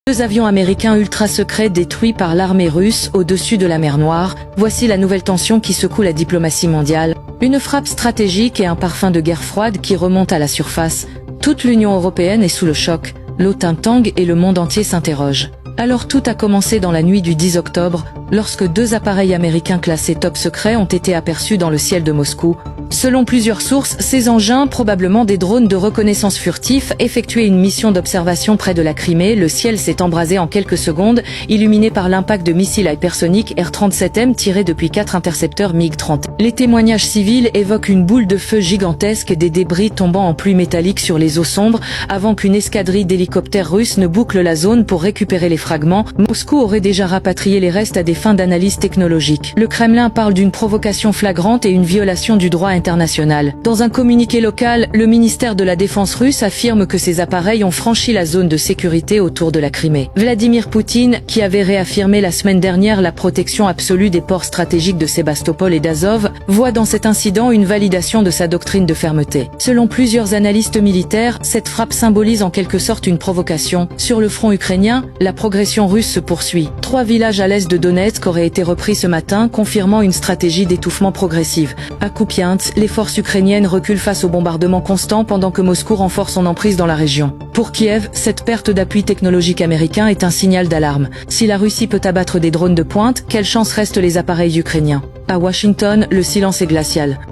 Deux avions américains ultra secrets détruits par l'armée russe au-dessus de la mer Noire, voici la nouvelle tension qui secoue la diplomatie mondiale. Une frappe stratégique et un parfum de guerre froide qui remonte à la surface. Toute l'Union européenne est sous le choc, l'OTAN tangue et le monde entier s'interroge. Alors tout a commencé dans la nuit du 10 octobre, lorsque deux appareils américains classés top secret ont été aperçus dans le ciel de Moscou. Selon plusieurs sources, ces engins, probablement des drones de reconnaissance furtifs, effectuaient une mission d'observation près de la Crimée. Le ciel s'est embrasé en quelques secondes, illuminé par l'impact de missiles hypersoniques R-37M tirés depuis 4 intercepteurs MiG-30. Les témoignages civils évoquent une boule de feu gigantesque et des débris tombant en pluie métallique sur les eaux sombres, avant qu'une escadrille d'hélicoptères russes ne boucle la zone pour récupérer les fragments. Moscou aurait déjà rapatrié les restes à des fins d'analyse technologique. Le Kremlin parle d'une provocation flagrante et une violation du droit international. Dans un communiqué local, le ministère de la Défense russe affirme que ces appareils ont franchi la zone de sécurité autour de la Crimée. Vladimir Poutine, qui avait réaffirmé la semaine dernière la protection absolue des ports stratégiques de Sébastopol et d'Azov, voit dans cet incident une validation de sa doctrine de fermeté. Selon plusieurs analystes militaires, cette frappe symbolise en quelque sorte une provocation. Sur le front ukrainien, la progression russe se poursuit. 3 villages à l'est de Donetsk auraient été repris ce matin, confirmant une stratégie d'étouffement progressive. À Kupiansk, les forces ukrainiennes reculent face aux bombardements constants pendant que Moscou renforce son emprise dans la région. Pour Kiev, cette perte d'appui technologique américain est un signal d'alarme. Si la Russie peut abattre des drones de pointe, quelle chance restent les appareils ukrainiens? À Washington, le silence est glacial.